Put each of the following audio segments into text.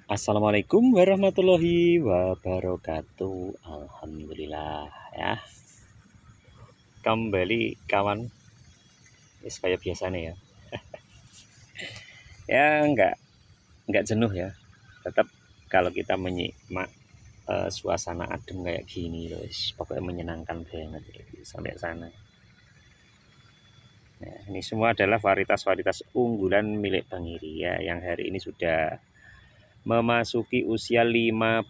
Assalamualaikum warahmatullahi wabarakatuh. Alhamdulillah ya. Kembali kawan, kayak biasanya ya. Ya nggak jenuh ya. Tetap kalau kita menyimak suasana adem kayak gini loh, pokoknya menyenangkan banget ya, sampai sana. Nah, ini semua adalah varietas-varietas unggulan milik Bang Iri ya, yang hari ini sudah memasuki usia 50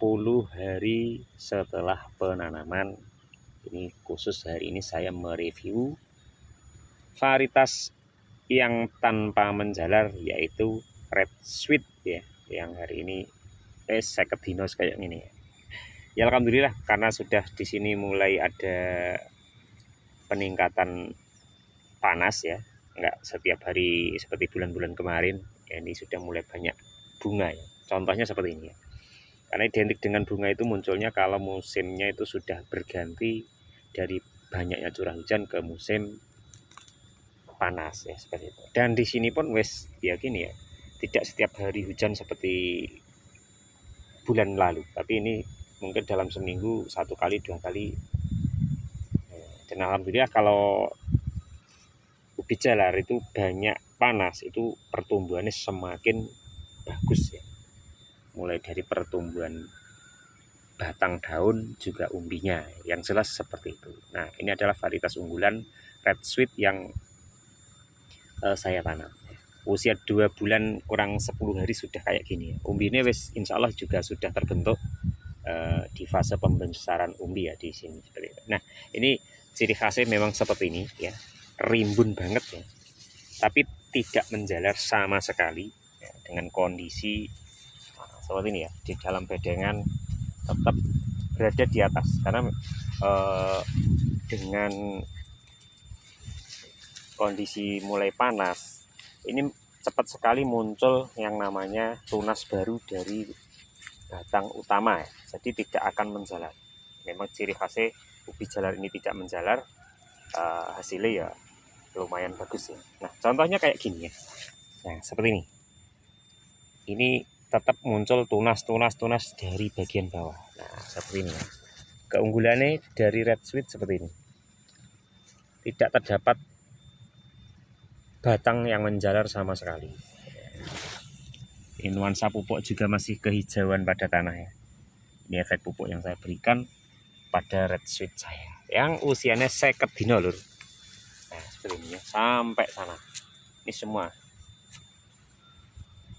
hari setelah penanaman. Ini khusus hari ini saya mereview varietas yang tanpa menjalar, yaitu red sweet ya, yang hari ini seket dinos kayak gini ya. Ya alhamdulillah, karena sudah di sini mulai ada peningkatan panas ya, nggak setiap hari seperti bulan-bulan kemarin ya. Ini sudah mulai banyak bunga ya, contohnya seperti ini ya. Karena identik dengan bunga itu munculnya kalau musimnya itu sudah berganti dari banyaknya curah hujan ke musim panas ya, seperti itu. Dan di sini pun wes ya gini ya, tidak setiap hari hujan seperti bulan lalu, tapi ini mungkin dalam seminggu 1 kali 2 kali. Dan alhamdulillah kalau ubi jalar itu banyak panas, itu pertumbuhannya semakin bagus ya, mulai dari pertumbuhan batang daun juga umbinya, yang jelas seperti itu. Nah, ini adalah varietas unggulan red sweet yang saya tanam. Usia 2 bulan kurang 10 hari sudah kayak gini ya. Umbinya wes insya Allah juga sudah terbentuk di fase pembesaran umbi ya di sini seperti itu. Nah, ini ciri khasnya memang seperti ini ya, rimbun banget ya, tapi tidak menjalar sama sekali ya, dengan kondisi seperti ini ya, di dalam bedengan tetap berada di atas, karena dengan kondisi mulai panas ini cepat sekali muncul yang namanya tunas baru dari batang utama ya. Jadi tidak akan menjalar. Memang ciri khasnya ubi jalar ini tidak menjalar, hasilnya ya lumayan bagus ya. Nah, contohnya kayak gini ya. Nah, seperti ini. Ini tetap muncul tunas dari bagian bawah. Nah, seperti ini ya. Keunggulannya dari red sweet seperti ini. Tidak terdapat batang yang menjalar sama sekali. Ini nuansa pupuk juga masih kehijauan pada tanah ya. Ini efek pupuk yang saya berikan pada red sweet saya yang usianya seket dino lur. Nah, seperti ini ya, sampai sana. Ini semua.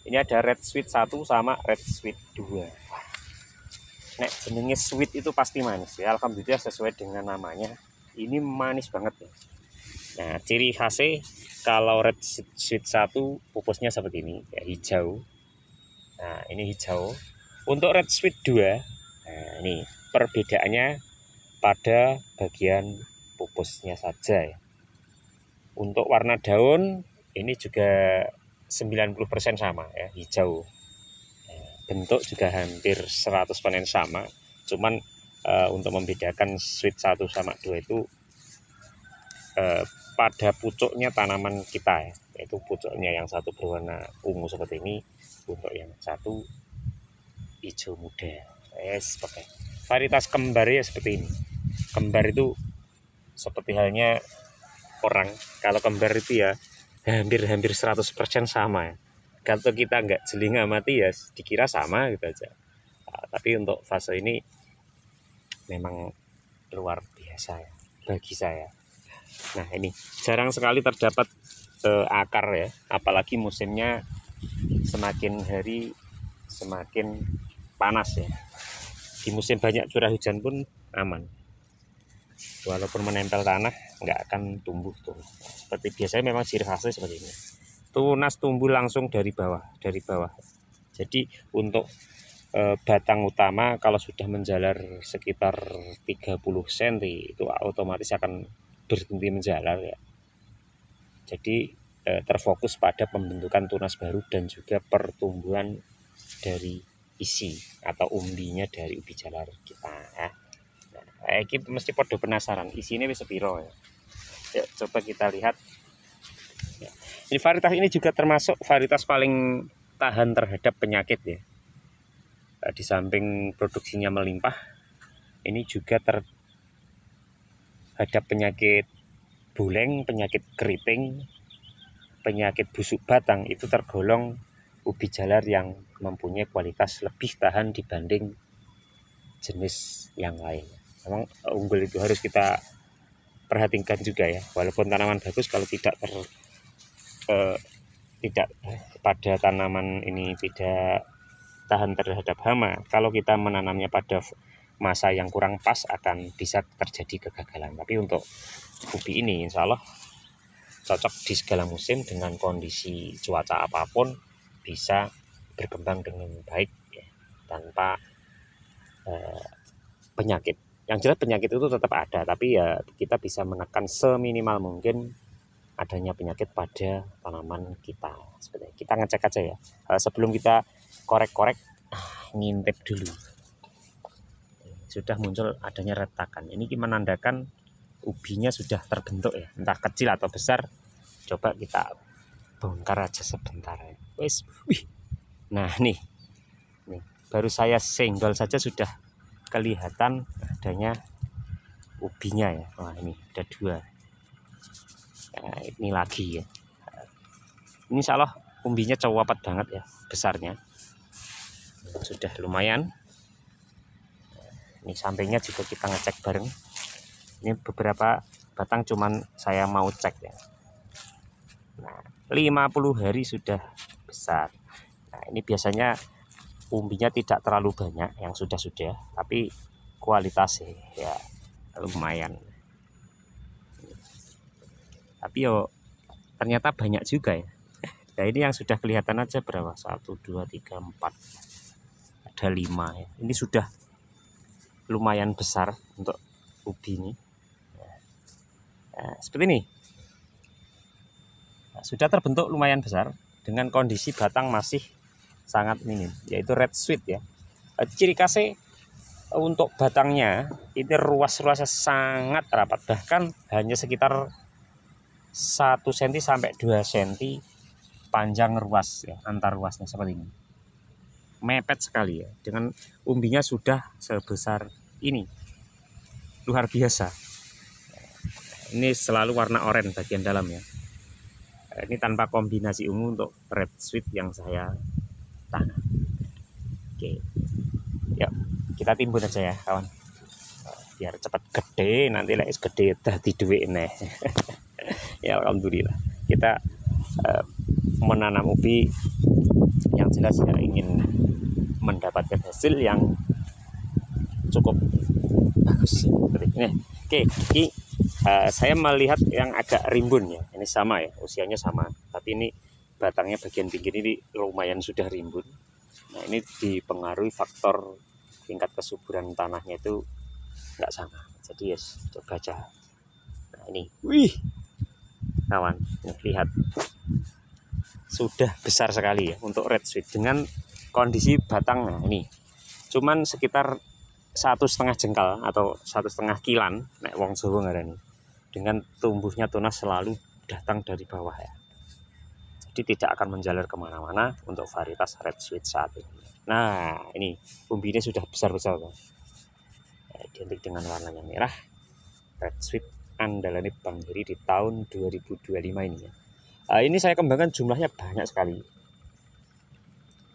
Ini ada red sweet 1 sama red sweet 2. Nek jenenge sweet itu pasti manis ya. Alhamdulillah sesuai dengan namanya. Ini manis banget ya. Nah, ciri khasnya kalau red sweet 1 pupusnya seperti ini ya, hijau. Nah, ini hijau. Untuk red sweet 2, nah ini perbedaannya pada bagian pupusnya saja ya. Untuk warna daun ini juga 90% sama ya, hijau. Bentuk juga hampir 100% sama. Cuman untuk membedakan sweet 1 sama 2 itu pada pucuknya tanaman kita ya, yaitu pucuknya yang satu berwarna ungu seperti ini, untuk yang satu hijau muda. Pakai varietas kembar ya seperti ini. Kembar itu seperti halnya orang, kalau kembar itu ya hampir 100% sama ya. Kalau kita nggak jeli ngamati ya dikira sama gitu aja. Tapi untuk fase ini memang luar biasa ya bagi saya. Nah, ini jarang sekali terdapat akar ya, apalagi musimnya semakin hari semakin panas ya. Di musim banyak curah hujan pun aman, walaupun menempel tanah nggak akan tumbuh tuh. Seperti biasanya memang ciri khasnya seperti ini. Tunas tumbuh langsung dari bawah. Jadi untuk batang utama kalau sudah menjalar sekitar 30 cm itu otomatis akan berhenti menjalar ya. Jadi terfokus pada pembentukan tunas baru dan juga pertumbuhan dari isi atau umbinya dari ubi jalar kita ya. Nah, kita mesti pada penasaran isinya wis sepiro ya. Yuk, coba kita lihat ya. Ini varietas ini juga termasuk varietas paling tahan terhadap penyakit ya. di samping produksinya melimpah, ini juga terhadap penyakit buleng, penyakit keriting, penyakit busuk batang, itu tergolong ubi jalar yang mempunyai kualitas lebih tahan dibanding jenis yang lain. Memang unggul itu harus kita perhatikan juga ya, walaupun tanaman bagus kalau tidak pada tanaman ini tidak tahan terhadap hama, kalau kita menanamnya pada masa yang kurang pas akan bisa terjadi kegagalan. Tapi untuk ubi ini insya Allah cocok di segala musim, dengan kondisi cuaca apapun bisa berkembang dengan baik ya, tanpa penyakit. Yang jelas penyakit itu tetap ada, tapi ya kita bisa menekan seminimal mungkin adanya penyakit pada tanaman kita. Seperti kita ngecek aja ya, sebelum kita korek-korek, ngintip dulu. Sudah muncul adanya retakan, ini menandakan ubinya sudah terbentuk ya, entah kecil atau besar. Coba kita bongkar aja sebentar ya. Nah nih baru saya senggol saja sudah kelihatan adanya ubinya ya. Wah ini ada 2. Nah, ini lagi ya. Ini insya Allah umbinya cowapet banget ya, besarnya sudah lumayan. Ini sampingnya juga kita ngecek bareng. Ini beberapa batang cuman saya mau cek ya. Nah 50 hari sudah besar. Nah ini biasanya umbinya tidak terlalu banyak yang sudah, tapi kualitasnya ya lumayan. Tapi yo ternyata banyak juga ya. Nah ini yang sudah kelihatan aja berapa, 1 2 3 4, ada 5 ya. Ini sudah lumayan besar untuk ubi ini. Nah, seperti ini. Nah, sudah terbentuk lumayan besar dengan kondisi batang masih sangat minim, yaitu red sweet ya. Ciri khasnya untuk batangnya ini ruas-ruasnya sangat rapat, bahkan hanya sekitar 1 cm sampai 2 cm panjang ruas ya, antar ruasnya seperti ini. Mepet sekali ya, dengan umbinya sudah sebesar ini, luar biasa. Ini selalu warna oranye bagian dalam ya. Ini tanpa kombinasi ungu untuk red sweet yang saya tanam. Oke, yuk kita timbun aja ya kawan, biar cepat gede, nanti lek gede dadi duit nih. Ya alhamdulillah kita menanam ubi yang jelas ya ingin mendapatkan hasil yang cukup bagus seperti ini. Oke, ini saya melihat yang agak rimbun ya, ini sama ya, usianya sama, tapi ini batangnya bagian pinggir ini lumayan sudah rimbun. Nah ini dipengaruhi faktor tingkat kesuburan tanahnya itu nggak sama, jadi yes, coba aja. Nah ini, wih kawan, lihat sudah besar sekali ya untuk red sweet dengan kondisi batang. Nah ini cuman sekitar 1,5 jengkal atau 1,5 kilan, nek wong Jawa ngarani, dengan tumbuhnya tunas selalu datang dari bawah ya, jadi tidak akan menjalar kemana-mana untuk varietas red sweet saat ini. Nah ini umbinya sudah besar-besar kan, identik dengan warnanya merah, red sweet andalannya Bang Heri di tahun 2025 ini ya. Ini saya kembangkan jumlahnya banyak sekali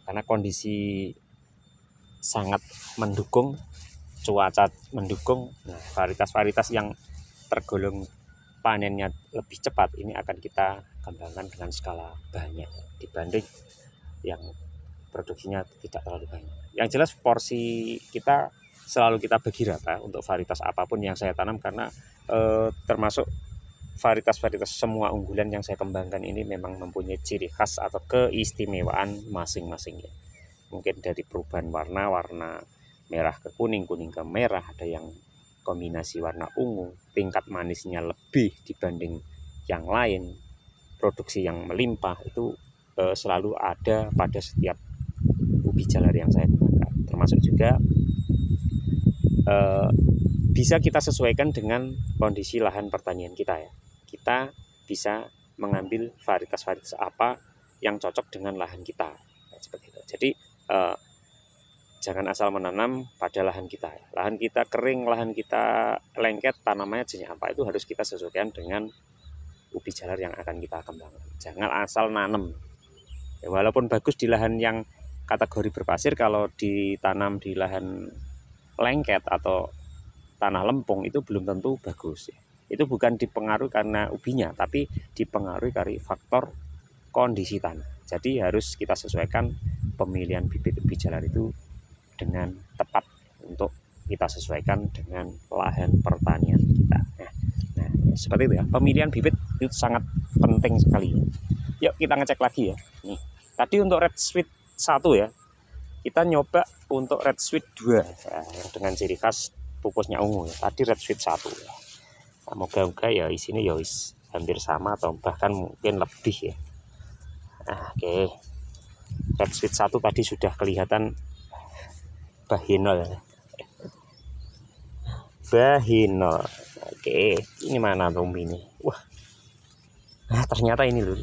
karena kondisi sangat mendukung, cuaca mendukung. Nah varietas-varietas yang tergolong panennya lebih cepat ini akan kita kembangkan dengan skala banyak dibanding yang produksinya tidak terlalu banyak. Yang jelas porsi kita selalu kita bagi rata untuk varietas apapun yang saya tanam, karena termasuk varietas-varietas semua unggulan yang saya kembangkan ini memang mempunyai ciri khas atau keistimewaan masing-masing ya. Mungkin dari perubahan warna merah ke kuning, kuning ke merah, ada yang kombinasi warna ungu, tingkat manisnya lebih dibanding yang lain, produksi yang melimpah itu selalu ada pada setiap ubi jalar yang saya gunakan. Termasuk juga bisa kita sesuaikan dengan kondisi lahan pertanian kita ya. Kita bisa mengambil varietas-varietas apa yang cocok dengan lahan kita. Nah, seperti itu. Jadi jangan asal menanam pada lahan kita. Lahan kita kering, lahan kita lengket, tanamannya jenis apa itu harus kita sesuaikan dengan ubi jalar yang akan kita kembangkan. Jangan asal nanam. Ya, walaupun bagus di lahan yang kategori berpasir, kalau ditanam di lahan lengket atau tanah lempung itu belum tentu bagus. Itu bukan dipengaruhi karena ubinya, tapi dipengaruhi dari faktor kondisi tanah. Jadi harus kita sesuaikan pemilihan bibit ubi jalar itu dengan tepat untuk kita sesuaikan dengan lahan pertanian kita. Nah, seperti itu ya. Pemilihan bibit itu sangat penting sekali. Yuk kita ngecek lagi ya. Nih, tadi untuk red sweet 1 ya. Kita nyoba untuk red sweet 2 ya, yang dengan ciri khas pupusnya ungu ya. Tadi red sweet 1 ya. Nah, moga-moga ya isinya ya hampir sama atau bahkan mungkin lebih ya. Nah, oke. Red sweet 1 tadi sudah kelihatan bahinol. Bahinol. Oke, ini mana rumbi ini? Wah. Nah, ternyata ini loh.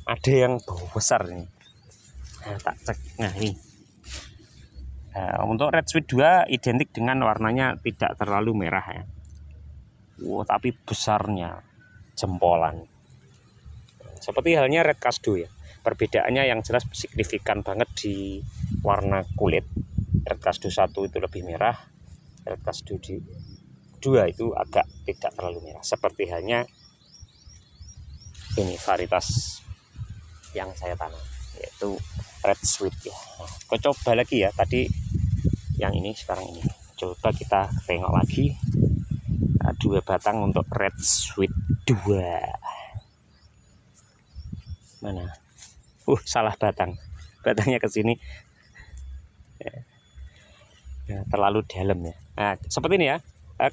Ada yang bau besar nih. Nah, tak cek. Nah, ini. Nah, untuk red sweet 2 identik dengan warnanya tidak terlalu merah ya. Wow, tapi besarnya jempolan. Seperti halnya red kasdo ya. Perbedaannya yang jelas signifikan banget di warna kulit. Red kasdo 1 itu lebih merah, red kasdo 2 itu agak tidak terlalu merah. Seperti halnya ini varietas yang saya tanam, yaitu red sweet ya. Nah, aku coba lagi ya, tadi yang ini, sekarang ini. Coba kita tengok lagi. Nah, 2 batang untuk red sweet 2. Mana? Salah batang. Batangnya ke sini. Ya, terlalu dalam ya. Nah, seperti ini ya.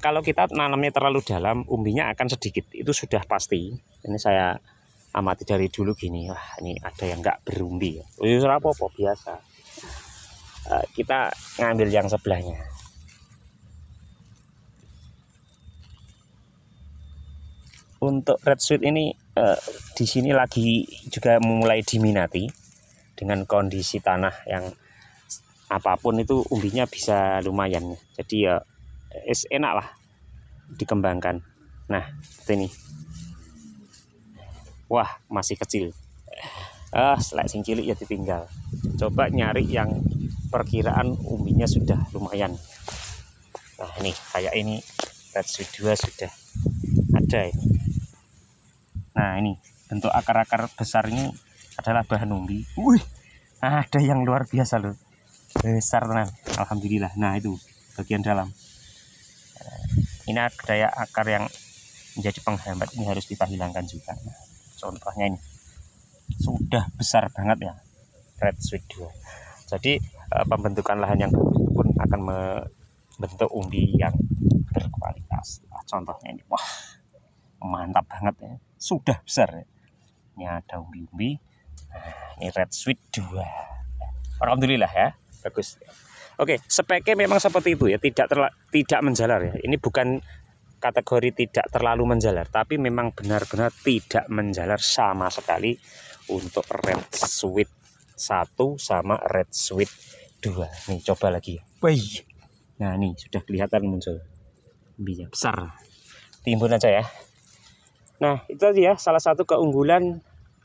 Kalau kita nanamnya terlalu dalam, umbinya akan sedikit. Itu sudah pasti. Ini saya amati dari dulu gini. Wah, ini ada yang nggak berumbi ya. Apa-apa biasa. Kita ngambil yang sebelahnya. Untuk red sweet ini di sini lagi juga mulai diminati dengan kondisi tanah yang apapun itu umbinya bisa lumayan. Jadi ya enak lah dikembangkan. Nah, seperti ini. Wah, masih kecil. Selek sing cilik ya ditinggal. Coba nyari yang perkiraan umbinya sudah lumayan. Nah, ini kayak ini red sweet 2 sudah ada ya. Nah, ini bentuk akar-akar besar ini adalah bahan umbi. Ada yang luar biasa loh. Besar tenan. Alhamdulillah. Nah, itu bagian dalam. Ini daya akar yang menjadi penghambat, ini harus kita hilangkan juga. Nah, contohnya ini sudah besar banget ya red sweet 2. Jadi pembentukan lahan yang bagus itu pun akan membentuk umbi yang berkualitas. Nah, contohnya ini, wah mantap banget ya, sudah besar ya. Ini ada umbi-umbi. Nah, ini red sweet 2. Alhamdulillah ya, bagus. Oke, speknya memang seperti itu ya, tidak menjalar ya. Ini bukan kategori tidak terlalu menjalar, tapi memang benar-benar tidak menjalar sama sekali untuk red sweet 1 sama red sweet 2. Nih coba lagi ya. Wih. Nah, ini sudah kelihatan muncul umbinya besar. Timbun aja ya. Nah, itu tadi ya salah satu keunggulan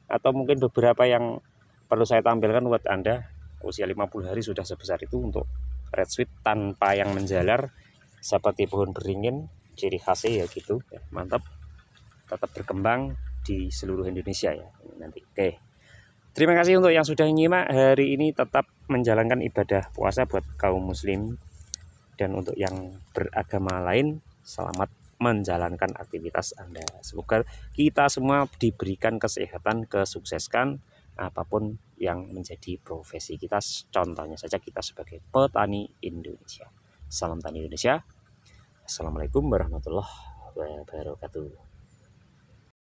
atau mungkin beberapa yang perlu saya tampilkan buat Anda. Usia 50 hari sudah sebesar itu untuk red sweet tanpa yang menjalar, seperti pohon beringin, ciri khasnya ya gitu ya, mantap, tetap berkembang di seluruh Indonesia ya nanti. Oke, terima kasih untuk yang sudah nyimak hari ini. Tetap menjalankan ibadah puasa buat kaum muslim, dan untuk yang beragama lain selamat menjalankan aktivitas Anda. Semoga kita semua diberikan kesehatan, kesukseskan apapun yang menjadi profesi kita. Contohnya saja kita sebagai petani Indonesia. Salam tani Indonesia. Assalamualaikum warahmatullahi wabarakatuh.